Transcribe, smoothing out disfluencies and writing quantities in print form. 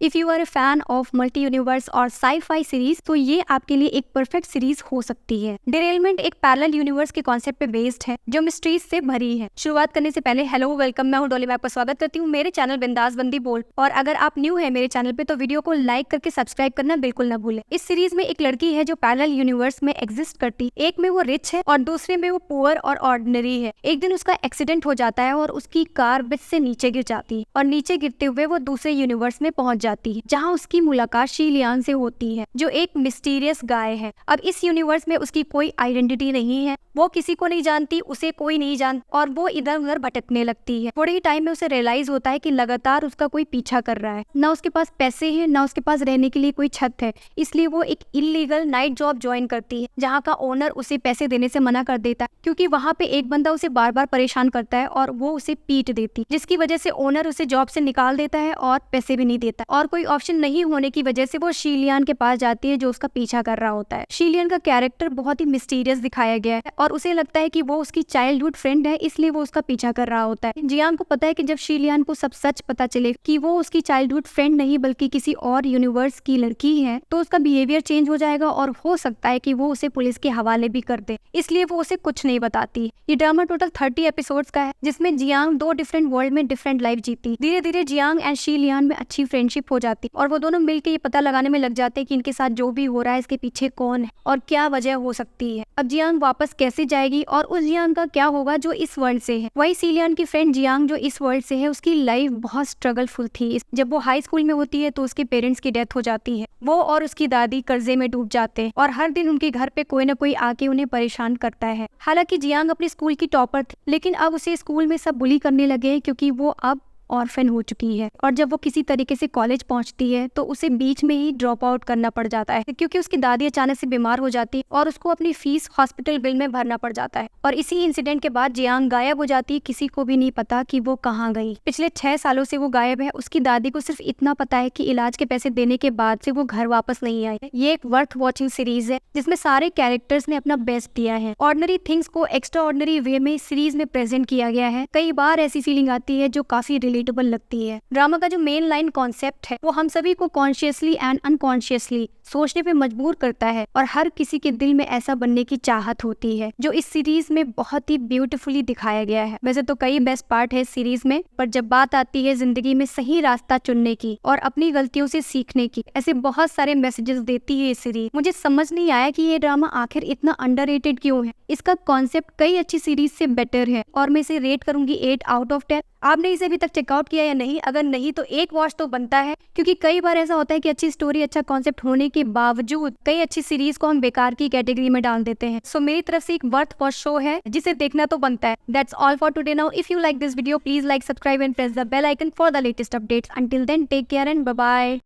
If you are a fan of multi universe और sci-fi series तो ये आपके लिए एक परफेक्ट सीरीज हो सकती है। डिरेलमेंट एक पैरेलल यूनिवर्स के कॉन्सेप्ट पे बेस्ड है जो मिस्ट्रीज से भरी है। शुरुआत करने से पहले हेलो वेलकम, मैं हूं डॉली, मैं आपका स्वागत करती हूं मेरे चैनल बिंदास बंदी बोल। और अगर आप न्यू है मेरे चैनल पे तो वीडियो को लाइक करके सब्सक्राइब करना बिल्कुल न भूलें। इस सीरीज में एक लड़की है जो पैरेलल यूनिवर्स में एग्जिस्ट करती है। एक में वो रिच है और दूसरे में वो पुअर और ऑर्डिनरी है। एक दिन उसका एक्सीडेंट हो जाता है और उसकी कार ब्रिज से नीचे गिर जाती है और नीचे गिरते हुए वो दूसरे यूनिवर्स में पहुंच जाती है जहाँ उसकी मुलाकात शी लियान से होती है जो एक मिस्टीरियस गाय है। अब इस यूनिवर्स में उसकी कोई आइडेंटिटी नहीं है, वो किसी को नहीं जानती, उसे कोई नहीं जानता और वो इधर उधर भटकने लगती है। थोड़े ही टाइम में उसे रियलाइज होता है कि लगातार उसका कोई पीछा कर रहा है। ना उसके पास पैसे हैं, ना उसके पास रहने के लिए कोई छत है, इसलिए वो एक इलीगल नाइट जॉब ज्वाइन करती है जहाँ का ओनर उसे पैसे देने से मना कर देता है क्योंकि वहाँ पे एक बंदा उसे बार बार परेशान करता है और वो उसे पीट देती, जिसकी वजह से ओनर उसे जॉब से निकाल देता है और पैसे भी नहीं देता। और कोई ऑप्शन नहीं होने की वजह से वो शी लियान के पास जाती है जो उसका पीछा कर रहा होता है। शी लियान का कैरेक्टर बहुत ही मिस्टीरियस दिखाया गया है और उसे लगता है कि वो उसकी चाइल्डहुड फ्रेंड है, इसलिए वो उसका पीछा कर रहा होता है। जियांग को पता है कि जब शी लियान को सब सच पता चले कि वो उसकी चाइल्डहुड फ्रेंड नहीं बल्कि किसी और यूनिवर्स की लड़की है तो उसका बिहेवियर चेंज हो जाएगा और हो सकता है कि वो उसे पुलिस के हवाले भी कर दे, इसलिए वो उसे कुछ नहीं बताती। ये ड्रामा टोटल 30 एपिसोड्स का है जिसमें जियांग 2 डिफरेंट वर्ल्ड में डिफरेंट लाइफ जीती। धीरे धीरे जियांग एंड शी लियान में अच्छी फ्रेंडशिप हो जाती और वो दोनों मिलकर ये पता लगाने में लग जाते हैं कि इनके साथ जो भी हो रहा है इसके पीछे कौन है और क्या वजह हो सकती है। अब जियांग वापस कैसे जाएगी और उस जियांग का क्या होगा जो इस वर्ल्ड से है। वही शी लियान की फ्रेंड जियांग जो इस वर्ल्ड से है, उसकी लाइफ बहुत स्ट्रगलफुल थी। जब वो हाई स्कूल में होती है तो उसके पेरेंट्स की डेथ हो जाती है। वो और उसकी दादी कर्जे में डूब जाते हैं और हर दिन उनके घर पे कोई ना कोई आके उन्हें परेशान करता है। हालांकि जियांग अपने स्कूल की टॉपर थी लेकिन अब उसे स्कूल में सब बुली करने लगे क्योंकि वो अब ऑर्फन हो चुकी है। और जब वो किसी तरीके से कॉलेज पहुंचती है तो उसे बीच में ही ड्रॉप आउट करना पड़ जाता है क्योंकि उसकी दादी अचानक से बीमार हो जाती है और उसको अपनी फीस हॉस्पिटल बिल में भरना पड़ जाता है। और इसी इंसिडेंट के बाद जियांग गायब हो जाती है, किसी को भी नहीं पता कि वो कहाँ गई। पिछले 6 सालों से वो गायब है। उसकी दादी को सिर्फ इतना पता है कि इलाज के पैसे देने के बाद से वो घर वापस नहीं आई। ये एक वर्थ वॉचिंग सीरीज है जिसमें सारे कैरेक्टर्स ने अपना बेस्ट दिया है। ऑर्डिनरी थिंग्स को एक्स्ट्रा ऑर्डिनरी वे में सीरीज में प्रेजेंट किया गया है। कई बार ऐसी फीलिंग आती है जो काफी रिलेटेबल लगती है। ड्रामा का जो मेन लाइन कॉन्सेप्ट है वो हम सभी को कॉन्शियसली एंड अनकॉन्शियसली सोचने पे मजबूर करता है और हर किसी के दिल में ऐसा बनने की चाहत होती है जो इस सीरीज में बहुत ही ब्यूटीफुली दिखाया गया है। वैसे तो कई बेस्ट पार्ट है इस सीरीज में, पर जब बात आती है जिंदगी में सही रास्ता चुनने की और अपनी गलतियों से सीखने की, ऐसे बहुत सारे मैसेजेस देती है ये सीरीज। मुझे समझ नहीं आया कि ये ड्रामा आखिर इतना अंडररेटेड क्यों है। इसका कॉन्सेप्ट कई अच्छी सीरीज से बेटर है और मैं इसे रेट करूंगी 8 आउट ऑफ 10। आपने इसे अभी तक चेकआउट किया या नहीं? अगर नहीं तो एक वॉच तो बनता है क्योंकि कई बार ऐसा होता है कि अच्छी स्टोरी, अच्छा कॉन्सेप्ट होने के बावजूद कई अच्छी सीरीज को हम बेकार की कैटेगरी में डाल देते हैं। सो मेरी तरफ से एक वर्थ वॉच शो है जिसे देखना तो बनता है। That's all for today now. If you like this video please like, subscribe and press the bell icon for the latest updates. Until then take care and bye bye.